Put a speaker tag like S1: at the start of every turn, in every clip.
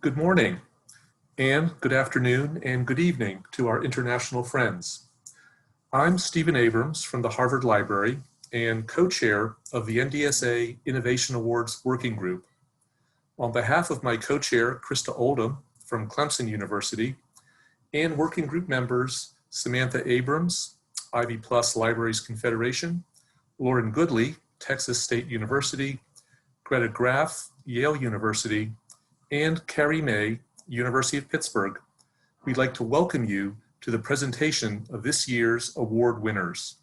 S1: Good morning, and good afternoon, and good evening to our international friends. I'm Stephen Abrams from the Harvard Library and co-chair of the NDSA Innovation Awards Working Group. On behalf of my co-chair, Krista Oldham from Clemson University, and working group members Samantha Abrams, Ivy Plus Libraries Confederation, Lauren Goodley, Texas State University, Greta Graff, Yale University, and Carrie May, University of Pittsburgh, we'd like to welcome you to the presentation of this year's award winners.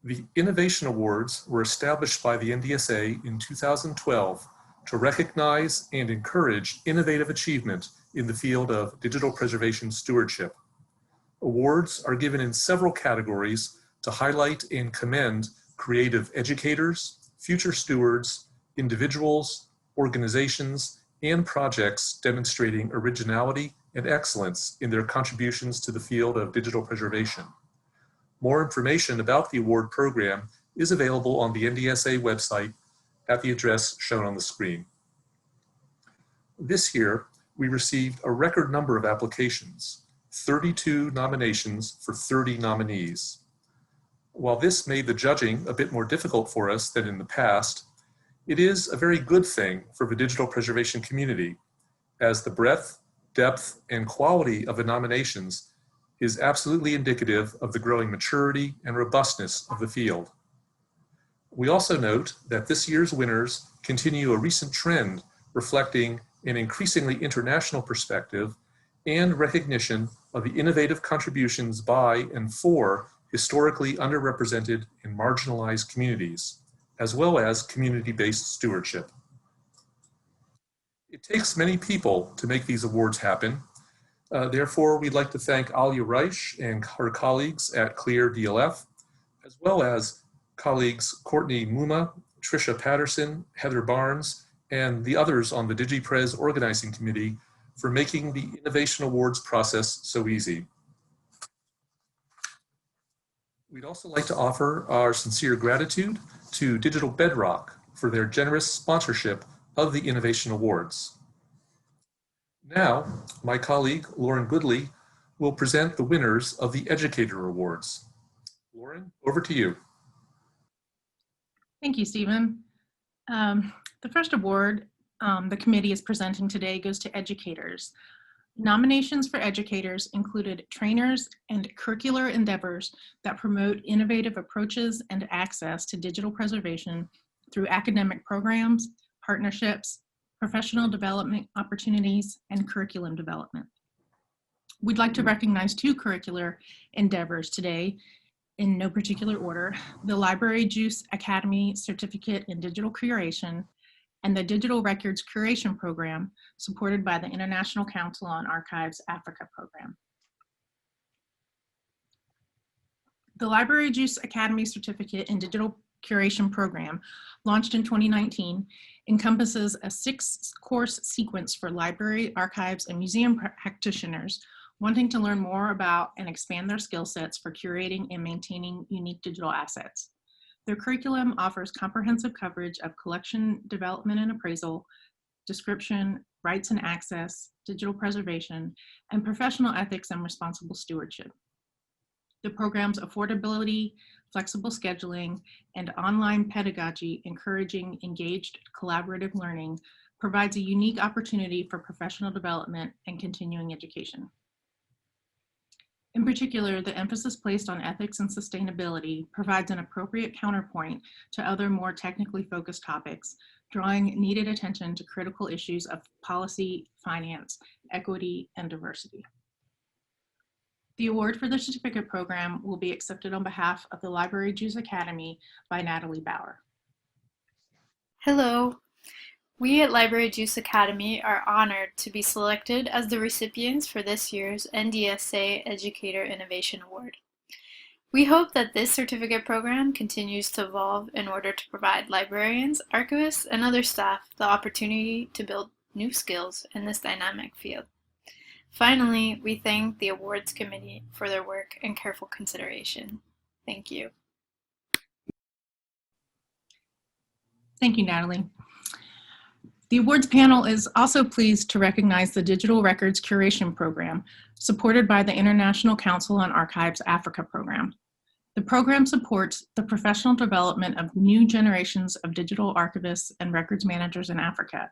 S1: The Innovation Awards were established by the NDSA in 2012 to recognize and encourage innovative achievement in the field of digital preservation stewardship. Awards are given in several categories to highlight and commend creative educators, future stewards, individuals, organizations, and projects demonstrating originality and excellence in their contributions to the field of digital preservation. More information about the award program is available on the NDSA website at the address shown on the screen. This year, we received a record number of applications, 32 nominations for 30 nominees. While this made the judging a bit more difficult for us than in the past, it is a very good thing for the digital preservation community, as the breadth, depth, and quality of the nominations is absolutely indicative of the growing maturity and robustness of the field. We also note that this year's winners continue a recent trend reflecting an increasingly international perspective and recognition of the innovative contributions by and for historically underrepresented and marginalized communities, as well as community-based stewardship. It takes many people to make these awards happen. Therefore, we'd like to thank Alia Reich and her colleagues at Clear DLF, as well as colleagues Courtney Muma, Tricia Patterson, Heather Barnes, and the others on the DigiPrez organizing committee for making the Innovation Awards process so easy. We'd also like to offer our sincere gratitude to Digital Bedrock for their generous sponsorship of the Innovation Awards. Now, my colleague Lauren Goodley will present the winners of the Educator Awards. Lauren, over to you.
S2: Thank you, Stephen. The first award the committee is presenting today goes to educators. Nominations for educators included trainers and curricular endeavors that promote innovative approaches and access to digital preservation through academic programs, partnerships, professional development opportunities, and curriculum development. We'd like to recognize two curricular endeavors today in no particular order: the Library Juice Academy Certificate in Digital Curation and the Digital Records Curation Program, supported by the International Council on Archives Africa program. The Library Juice Academy Certificate in Digital Curation Program, launched in 2019, encompasses a 6-course sequence for library, archives, and museum practitioners wanting to learn more about and expand their skill sets for curating and maintaining unique digital assets. Their curriculum offers comprehensive coverage of collection development and appraisal, description, rights and access, digital preservation, and professional ethics and responsible stewardship. The program's affordability, flexible scheduling, and online pedagogy encouraging engaged collaborative learning provides a unique opportunity for professional development and continuing education. In particular, the emphasis placed on ethics and sustainability provides an appropriate counterpoint to other more technically focused topics, drawing needed attention to critical issues of policy, finance, equity, and diversity. The award for the certificate program will be accepted on behalf of the Library Juice Academy by Natalie Bauer.
S3: Hello. We at Library Juice Academy are honored to be selected as the recipients for this year's NDSA Educator Innovation Award. We hope that this certificate program continues to evolve in order to provide librarians, archivists, and other staff the opportunity to build new skills in this dynamic field. Finally, we thank the awards committee for their work and careful consideration. Thank you.
S2: Thank you, Natalie. The awards panel is also pleased to recognize the Digital Records Curation Program, supported by the International Council on Archives Africa program. The program supports the professional development of new generations of digital archivists and records managers in Africa,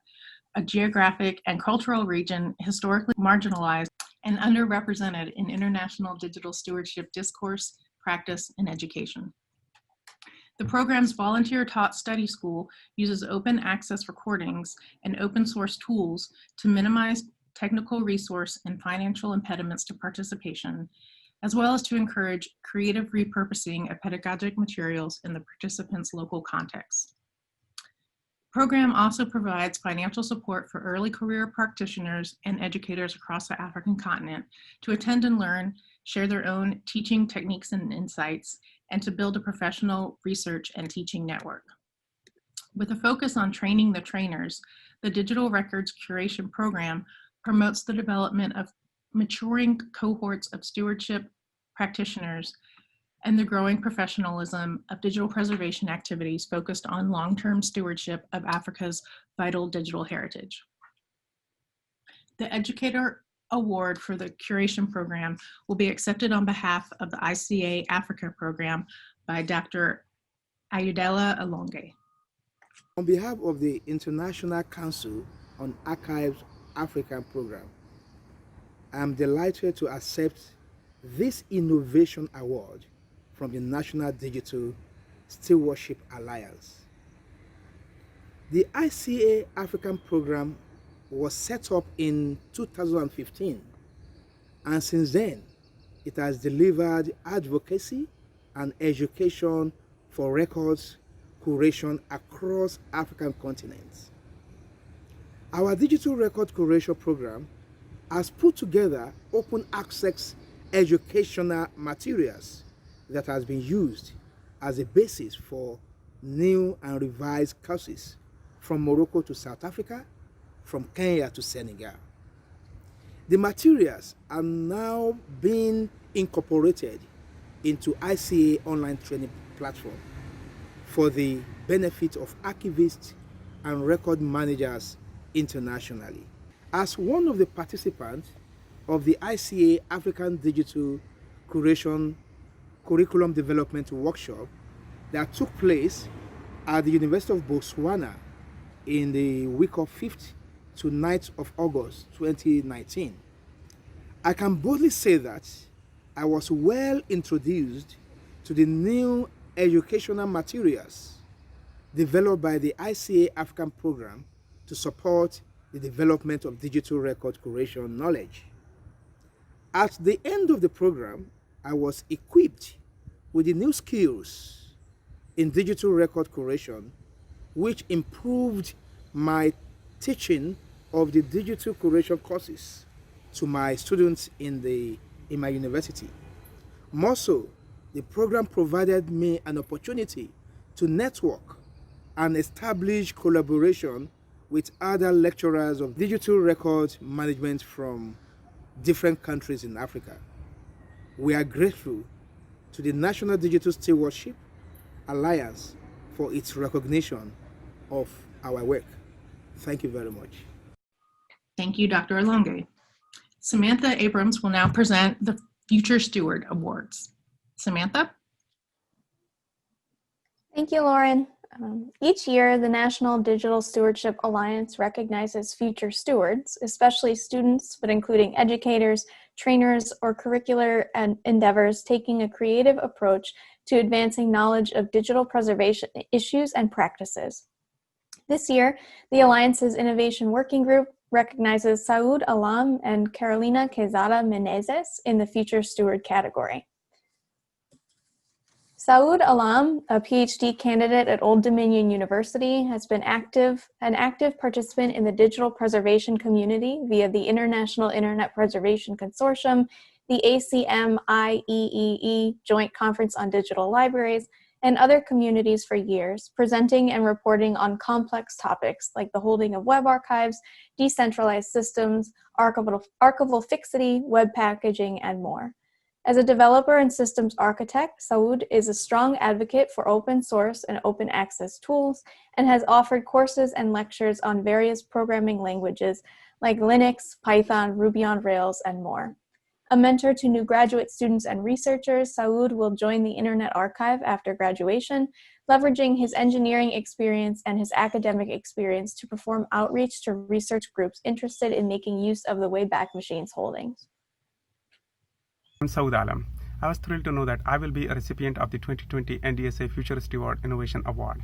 S2: a geographic and cultural region historically marginalized and underrepresented in international digital stewardship discourse, practice, and education. The program's volunteer-taught study school uses open access recordings and open source tools to minimize technical resource and financial impediments to participation, as well as to encourage creative repurposing of pedagogic materials in the participants' local context. The program also provides financial support for early career practitioners and educators across the African continent to attend and learn, share their own teaching techniques and insights, and to build a professional research and teaching network. With a focus on training the trainers, the Digital Records Curation Program promotes the development of maturing cohorts of stewardship practitioners and the growing professionalism of digital preservation activities focused on long-term stewardship of Africa's vital digital heritage. The Educator Award for the Curation Program will be accepted on behalf of the ICA Africa program by Dr. Ayodele Alonge.
S4: On behalf of the International Council on Archives African program, I am delighted to accept this Innovation Award from the National Digital Stewardship Alliance. The ICA African program was set up in 2015, and since then, it has delivered advocacy and education for records curation across African continents. Our digital record curation program has put together open access educational materials that has been used as a basis for new and revised courses from Morocco to South Africa, from Kenya to Senegal. The materials are now being incorporated into ICA online training platform for the benefit of archivists and record managers internationally. As one of the participants of the ICA African Digital Curation Curriculum Development Workshop that took place at the University of Botswana in the week of 5th to 9th of August 2019, I can boldly say that I was well introduced to the new educational materials developed by the ICA African program to support the development of digital record curation knowledge. At the end of the program, I was equipped with the new skills in digital record curation, which improved my teaching of the digital curation courses to my students in my university. More so, the program provided me an opportunity to network and establish collaboration with other lecturers of digital record management from different countries in Africa. We are grateful to the National Digital Stewardship Alliance for its recognition of our work. Thank you very much.
S2: Thank you, Dr. Alonge. Samantha Abrams will now present the Future Steward Awards. Samantha?
S5: Thank you, Lauren. Each year, the National Digital Stewardship Alliance recognizes future stewards, especially students, but including educators, trainers, or curricular endeavors taking a creative approach to advancing knowledge of digital preservation issues and practices. This year, the Alliance's Innovation Working Group recognizes Saud Alam and Carolina Quezada Meneses in the Future Steward category. Saud Alam, a PhD candidate at Old Dominion University, has been an active participant in the digital preservation community via the International Internet Preservation Consortium, the ACM-IEEE Joint Conference on Digital Libraries, and other communities for years, presenting and reporting on complex topics like the holding of web archives, decentralized systems, archival fixity, web packaging, and more. As a developer and systems architect, Saud is a strong advocate for open source and open access tools and has offered courses and lectures on various programming languages like Linux, Python, Ruby on Rails, and more. A mentor to new graduate students and researchers, Saud will join the Internet Archive after graduation, leveraging his engineering experience and his academic experience to perform outreach to research groups interested in making use of the Wayback Machine's holdings.
S6: I'm Saud Alam. I was thrilled to know that I will be a recipient of the 2020 NDSA Future Steward Innovation Award.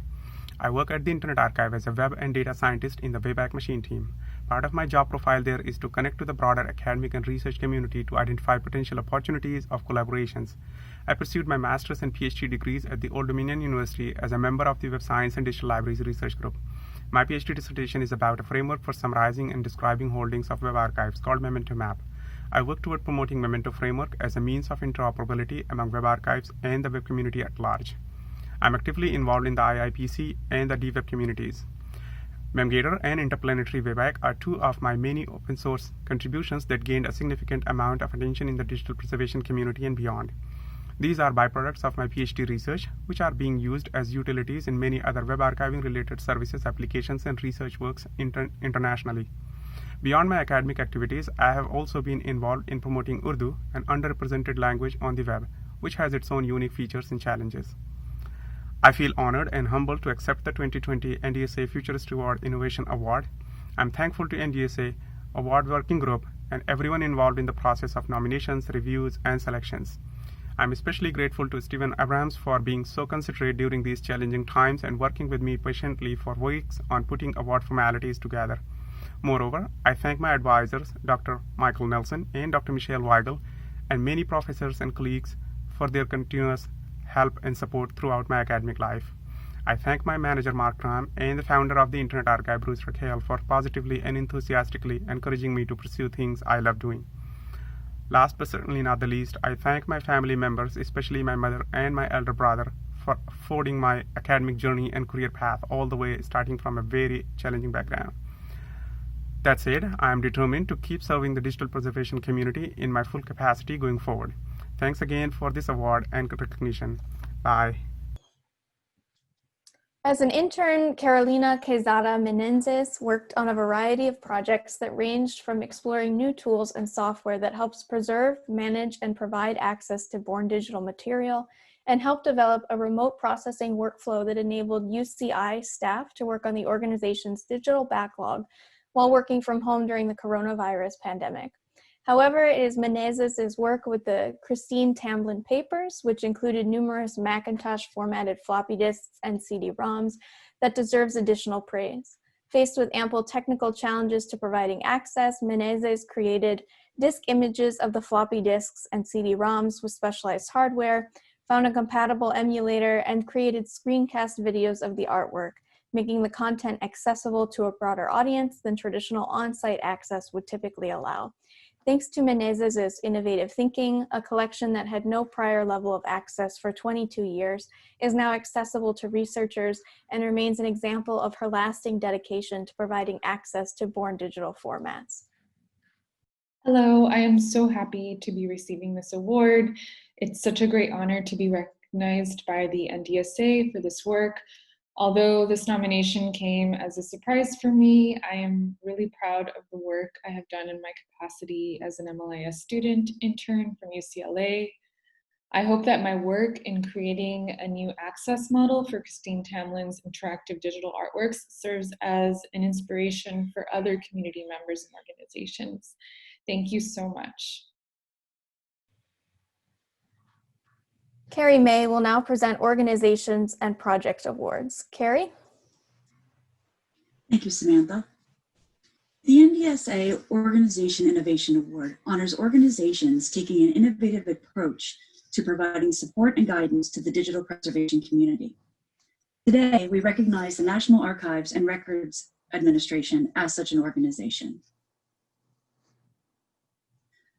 S6: I work at the Internet Archive as a web and data scientist in the Wayback Machine team. Part of my job profile there is to connect to the broader academic and research community to identify potential opportunities of collaborations. I pursued my master's and PhD degrees at the Oldham University as a member of the Web Science and Digital Libraries Research Group. My PhD dissertation is about a framework for summarizing and describing holdings of web archives called Memento Map. I work toward promoting Memento Framework as a means of interoperability among web archives and the web community at large. I'm actively involved in the IIPC and the DWeb communities. Memgator and Interplanetary Wayback are two of my many open source contributions that gained a significant amount of attention in the digital preservation community and beyond. These are byproducts of my PhD research, which are being used as utilities in many other web archiving related services, applications, and research works internationally. Beyond my academic activities, I have also been involved in promoting Urdu, an underrepresented language on the web, which has its own unique features and challenges. I feel honored and humbled to accept the 2020 NDSA Future Steward Innovation Award. I'm thankful to NDSA Award Working Group and everyone involved in the process of nominations, reviews, and selections. I'm especially grateful to Stephen Abrams for being so considerate during these challenging times and working with me patiently for weeks on putting award formalities together. Moreover, I thank my advisors, Dr. Michael Nelson and Dr. Michelle Weigel, and many professors and colleagues for their continuous help and support throughout my academic life. I thank my manager, Mark Tram, and the founder of the Internet Archive, Bruce Raquel, for positively and enthusiastically encouraging me to pursue things I love doing. Last but certainly not the least, I thank my family members, especially my mother and my elder brother, for affording my academic journey and career path all the way, starting from a very challenging background. That said, I am determined to keep serving the digital preservation community in my full capacity going forward. Thanks again for this award and recognition. Bye.
S5: As an intern, Carolina Quezada Meneses worked on a variety of projects that ranged from exploring new tools and software that helps preserve, manage, and provide access to born digital material, and helped develop a remote processing workflow that enabled UCI staff to work on the organization's digital backlog while working from home during the coronavirus pandemic. However, it is Meneses' work with the Christine Tamblyn papers, which included numerous Macintosh formatted floppy disks and CD-ROMs, that deserves additional praise. Faced with ample technical challenges to providing access, Meneses created disk images of the floppy disks and CD-ROMs with specialized hardware, found a compatible emulator, and created screencast videos of the artwork, making the content accessible to a broader audience than traditional on-site access would typically allow. Thanks to Meneses' innovative thinking, a collection that had no prior level of access for 22 years is now accessible to researchers and remains an example of her lasting dedication to providing access to born digital formats.
S7: Hello, I am so happy to be receiving this award. It's such a great honor to be recognized by the NDSA for this work. Although this nomination came as a surprise for me, I am really proud of the work I have done in my capacity as an MLIS student intern from UCLA. I hope that my work in creating a new access model for Christine Tamblyn's interactive digital artworks serves as an inspiration for other community members and organizations. Thank you so much.
S5: Carrie May will now present organizations and project awards. Carrie?
S8: Thank you, Samantha. The NDSA Organization Innovation Award honors organizations taking an innovative approach to providing support and guidance to the digital preservation community. Today, we recognize the National Archives and Records Administration as such an organization.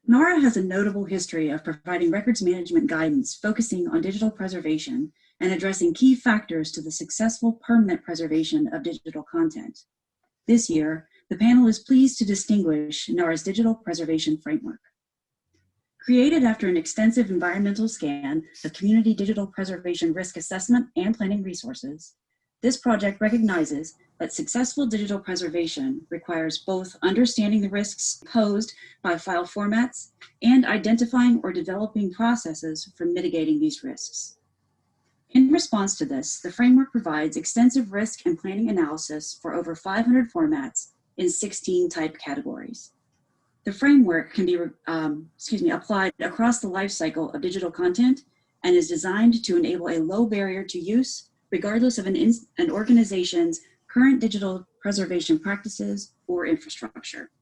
S8: NARAI has a notable history of providing records management guidance focusing on digital preservation and addressing key factors to the successful permanent preservation of digital content. This year, the panel is pleased to distinguish NARAI's digital preservation framework. Created after an extensive environmental scan of community digital preservation risk assessment and planning resources, this project recognizes that successful digital preservation requires both understanding the risks posed by file formats and identifying or developing processes for mitigating these risks. In response to this, the framework provides extensive risk and planning analysis for over 500 formats in 16 type categories. The framework can be applied across the lifecycle of digital content and is designed to enable a low barrier to use, regardless of an organization's current digital preservation practices or infrastructure.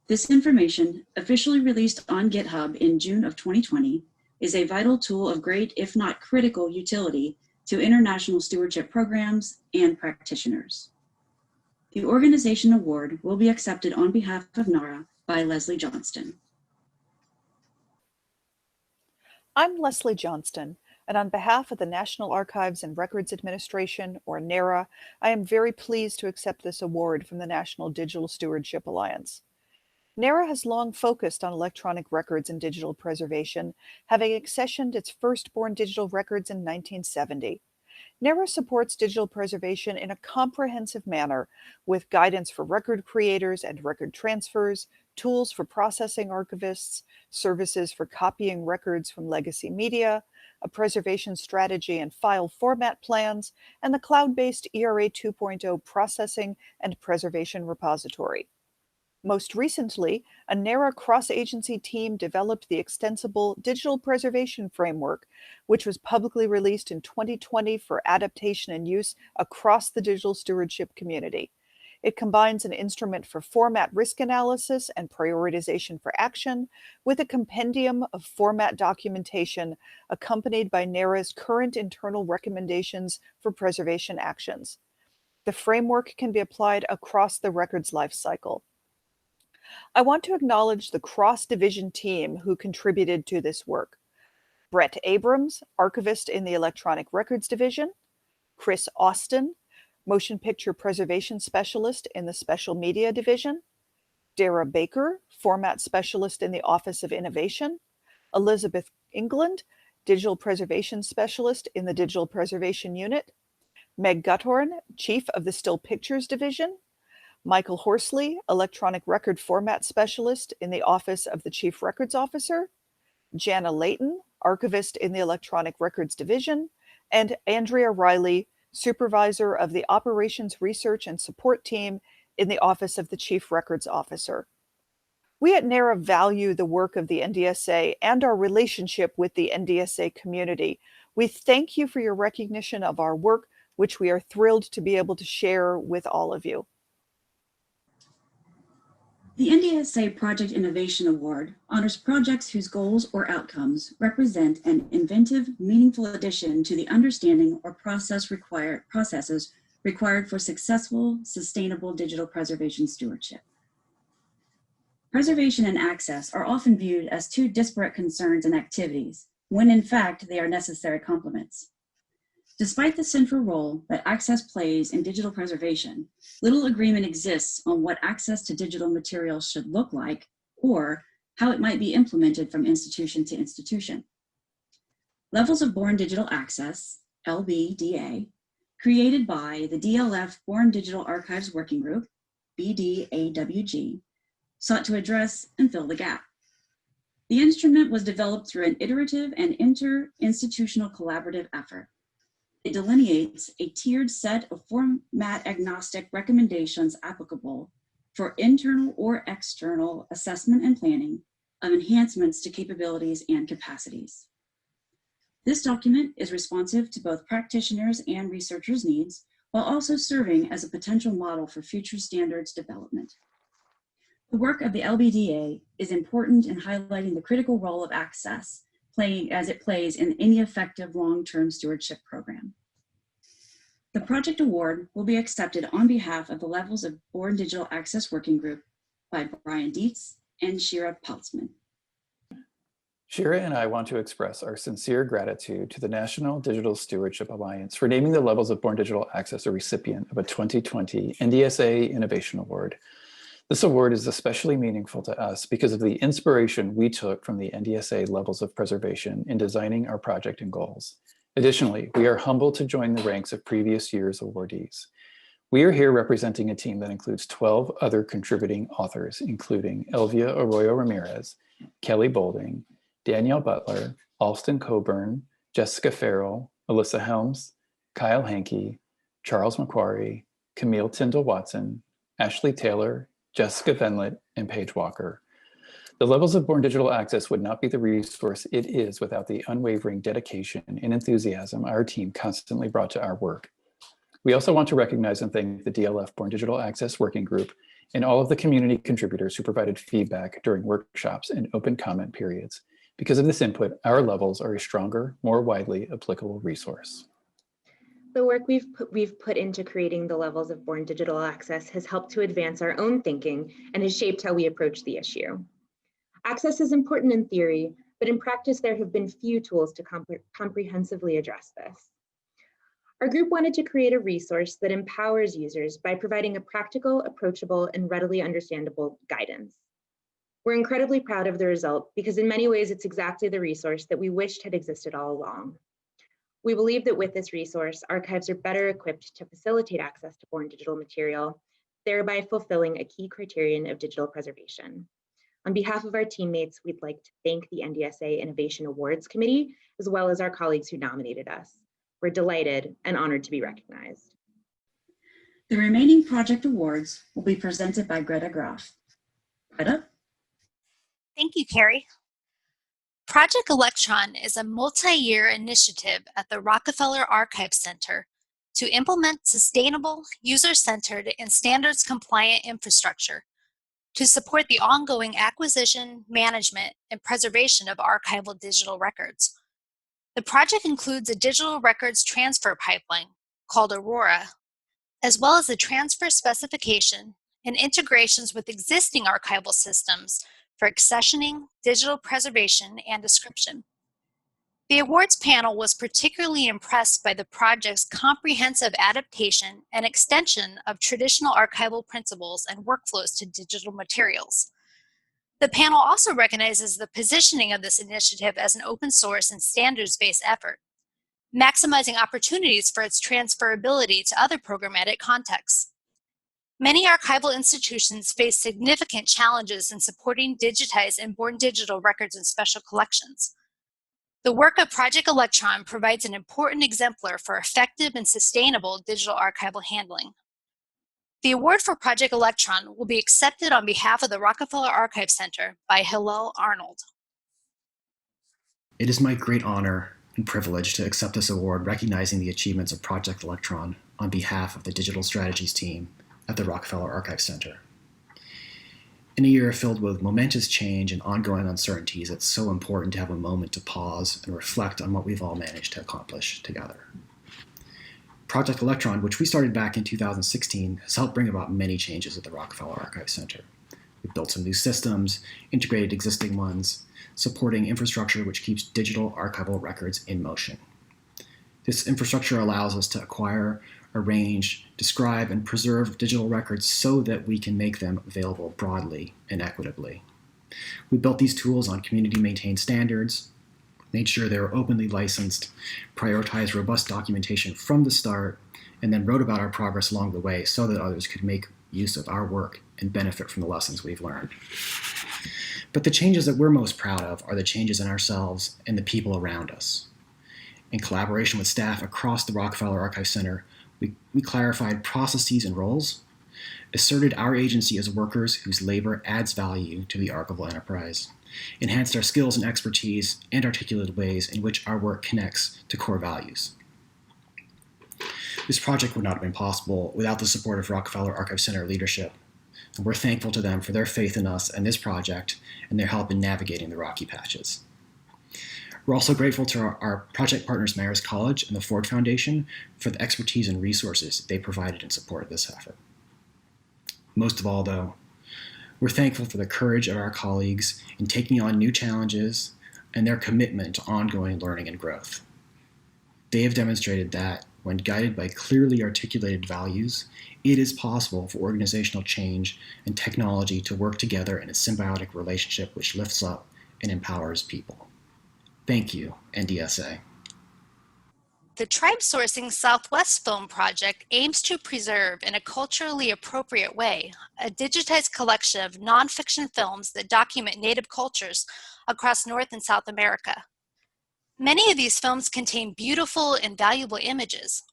S8: This information, officially released on GitHub in June of 2020, is a vital tool of great, if not critical, utility to international stewardship programs and practitioners. The organization award will be accepted on behalf of NARA by Leslie Johnston.
S9: I'm Leslie Johnston, and on behalf of the National Archives and Records Administration, or NARA, I am very pleased to accept this award from the National Digital Stewardship Alliance. NARA has long focused on electronic records and digital preservation, having accessioned its first-born digital records in 1970. NARA supports digital preservation in a comprehensive manner with guidance for record creators and record transfers, tools for processing archivists, services for copying records from legacy media, a preservation strategy and file format plans, and the cloud-based ERA 2.0 processing and preservation repository. Most recently, a NARA cross-agency team developed the extensible Digital Preservation Framework, which was publicly released in 2020 for adaptation and use across the digital stewardship community. It combines an instrument for format risk analysis and prioritization for action with a compendium of format documentation accompanied by NARA's current internal recommendations for preservation actions. The framework can be applied across the records lifecycle. I want to acknowledge the cross-division team who contributed to this work. Brett Abrams, archivist in the Electronic Records Division, Chris Austin, motion picture preservation specialist in the Special Media Division, Dara Baker, format specialist in the Office of Innovation, Elizabeth England, digital preservation specialist in the Digital Preservation Unit, Meg Gutthorn, chief of the Still Pictures Division, Michael Horsley, electronic record format specialist in the Office of the Chief Records Officer, Jana Layton, archivist in the Electronic Records Division, and Andrea Riley, supervisor of the Operations Research and Support Team in the Office of the Chief Records Officer. We at NARA value the work of the NDSA and our relationship with the NDSA community. We thank you for your recognition of our work, which we are thrilled to be able to share with all of you.
S8: The NDSA Project Innovation Award honors projects whose goals or outcomes represent an inventive, meaningful addition to the understanding or processes required for successful, sustainable digital preservation stewardship. Preservation and access are often viewed as two disparate concerns and activities, when in fact they are necessary complements. Despite the central role that access plays in digital preservation, little agreement exists on what access to digital materials should look like or how it might be implemented from institution to institution. Levels of Born Digital Access, LBDA, created by the DLF Born Digital Archives Working Group, BDAWG, sought to address and fill the gap. The instrument was developed through an iterative and inter-institutional collaborative effort. It delineates a tiered set of format-agnostic recommendations applicable for internal or external assessment and planning of enhancements to capabilities and capacities. This document is responsive to both practitioners' and researchers' needs, while also serving as a potential model for future standards development. The work of the LBDA is important in highlighting the critical role of access as it plays in any effective long-term stewardship program. The project award will be accepted on behalf of the Levels of Born Digital Access Working Group by Brian Dietz and Shira Peltzman.
S10: Shira and I want to express our sincere gratitude to the National Digital Stewardship Alliance for naming the Levels of Born Digital Access a recipient of a 2020 NDSA Innovation Award. This award is especially meaningful to us because of the inspiration we took from the NDSA levels of preservation in designing our project and goals. Additionally, we are humbled to join the ranks of previous year's awardees. We are here representing a team that includes 12 other contributing authors, including Elvia Arroyo Ramirez, Kelly Boulding, Danielle Butler, Alston Coburn, Jessica Farrell, Alyssa Helms, Kyle Hankey, Charles McQuarrie, Camille Tyndall Watson, Ashley Taylor, Jessica Venlett, and Paige Walker. The levels of Born Digital Access would not be the resource it is without the unwavering dedication and enthusiasm our team constantly brought to our work. We also want to recognize and thank the DLF Born Digital Access Working Group and all of the community contributors who provided feedback during workshops and open comment periods. Because of this input, our levels are a stronger, more widely applicable resource.
S11: The work we've put into creating the levels of Born Digital Access has helped to advance our own thinking and has shaped how we approach the issue. Access is important in theory, but in practice, there have been few tools to comprehensively address this. Our group wanted to create a resource that empowers users by providing a practical, approachable, and readily understandable guidance. We're incredibly proud of the result because in many ways, it's exactly the resource that we wished had existed all along. We believe that with this resource, archives are better equipped to facilitate access to Born Digital material, thereby fulfilling a key criterion of digital preservation. On behalf of our teammates, we'd like to thank the NDSA Innovation Awards Committee, as well as our colleagues who nominated us. We're delighted and honored to be recognized.
S8: The remaining project awards will be presented by Greta Graf. Greta?
S12: Thank you, Carrie. Project Electron is a multi-year initiative at the Rockefeller Archive Center to implement sustainable, user-centered, and standards-compliant infrastructure to support the ongoing acquisition, management, and preservation of archival digital records. The project includes a digital records transfer pipeline called Aurora, as well as a transfer specification and integrations with existing archival systems for accessioning, digital preservation, and description. The awards panel was particularly impressed by the project's comprehensive adaptation and extension of traditional archival principles and workflows to digital materials. The panel also recognizes the positioning of this initiative as an open source and standards-based effort, maximizing opportunities for its transferability to other programmatic contexts. Many archival institutions face significant challenges in supporting digitized and born digital records and special collections. The work of Project Electron provides an important exemplar for effective and sustainable digital archival handling. The award for Project Electron will be accepted on behalf of the Rockefeller Archive Center by Hillel Arnold.
S13: It is my great honor and privilege to accept this award recognizing the achievements of Project Electron on behalf of the Digital Strategies team at the Rockefeller Archive Center. In a year filled with momentous change and ongoing uncertainties, it's so important to have a moment to pause and reflect on what we've all managed to accomplish together. Project Electron, which we started back in 2016, has helped bring about many changes at the Rockefeller Archive Center. We've built some new systems, integrated existing ones, supporting infrastructure which keeps digital archival records in motion. This infrastructure allows us to acquire, arrange, describe, and preserve digital records so that we can make them available broadly and equitably. We built these tools on community-maintained standards, made sure they were openly licensed, prioritized robust documentation from the start, and then wrote about our progress along the way so that others could make use of our work and benefit from the lessons we've learned. But the changes that we're most proud of are the changes in ourselves and the people around us. In collaboration with staff across the Rockefeller Archive Center, we clarified processes and roles, asserted our agency as workers whose labor adds value to the archival enterprise, enhanced our skills and expertise, and articulated ways in which our work connects to core values. This project would not have been possible without the support of Rockefeller Archive Center leadership, and we're thankful to them for their faith in us and this project and their help in navigating the rocky patches. We're also grateful to our project partners, Marist College and the Ford Foundation, for the expertise and resources they provided in support of this effort. Most of all, though, we're thankful for the courage of our colleagues in taking on new challenges and their commitment to ongoing learning and growth. They have demonstrated that when guided by clearly articulated values, it is possible for organizational change and technology to work together in a symbiotic relationship which lifts up and empowers people. Thank you, NDSA.
S12: The Tribe Sourcing Southwest Film Project aims to preserve, in a culturally appropriate way, a digitized collection of nonfiction films that document Native cultures across North and South America. Many of these films contain beautiful and valuable images.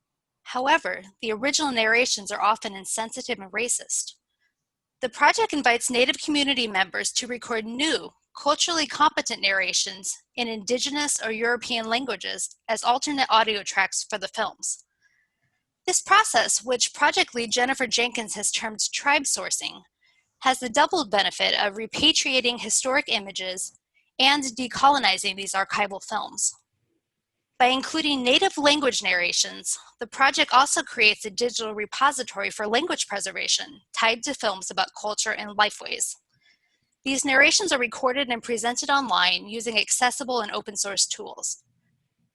S12: However, the original narrations are often insensitive and racist. The project invites Native community members to record new, culturally competent narrations in Indigenous or European languages as alternate audio tracks for the films. This process, which project lead Jennifer Jenkins has termed tribe sourcing, has the double benefit of repatriating historic images and decolonizing these archival films. By including native language narrations, the project also creates a digital repository for language preservation tied to films about culture and lifeways. These narrations are recorded and presented online using accessible and open source tools.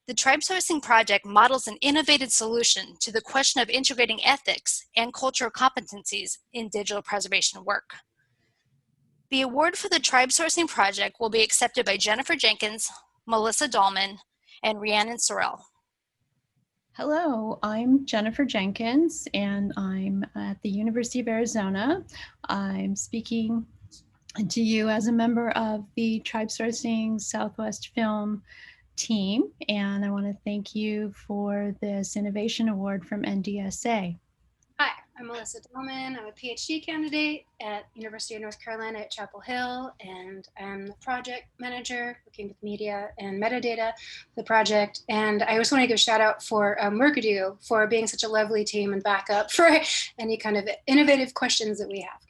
S12: The Tribe Sourcing Project models an innovative solution to the question of integrating ethics and cultural competencies in digital preservation work. The award for the Tribe Sourcing Project will be accepted by Jennifer Jenkins, Melissa Dahlman, and Rhiannon Sorrell.
S14: Hello, I'm Jennifer Jenkins, and I'm at the University of Arizona. I'm speaking to you as a member of the Tribe Sourcing Southwest Film team, and I want to thank you for this Innovation Award from NDSA.
S15: Hi, I'm Melissa Dahlman. I'm a PhD candidate at University of North Carolina at Chapel Hill, and I'm the project manager working with media and metadata for the project. And I just want to give a shout out for Mercadue for being such a lovely team and backup for any kind of innovative questions that we have.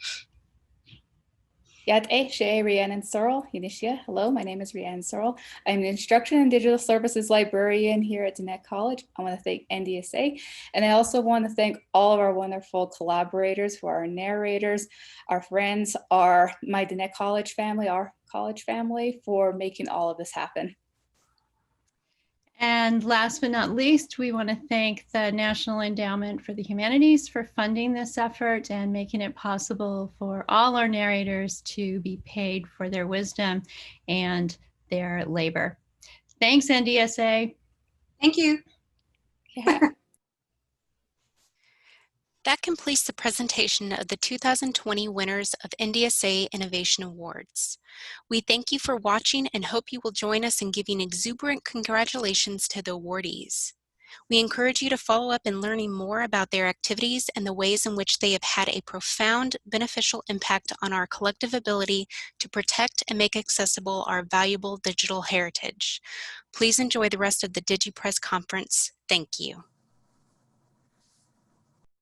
S16: Rhiannon Sorrell, Inishia. Hello, my name is Rhiannon Sorrell. I'm an Instruction and Digital Services Librarian here at Diné College. I want to thank NDSA, and I also want to thank all of our wonderful collaborators who are our narrators, our friends, my Diné College family, our college family, for making all of this happen.
S14: And last but not least, we want to thank the National Endowment for the Humanities for funding this effort and making it possible for all our narrators to be paid for their wisdom and their labor. Thanks, NDSA.
S15: Thank you.
S14: Yeah.
S17: That completes the presentation of the 2020 winners of NDSA Innovation Awards. We thank you for watching and hope you will join us in giving exuberant congratulations to the awardees. We encourage you to follow up in learning more about their activities and the ways in which they have had a profound beneficial impact on our collective ability to protect and make accessible our valuable digital heritage. Please enjoy the rest of the DigiPress conference. Thank you.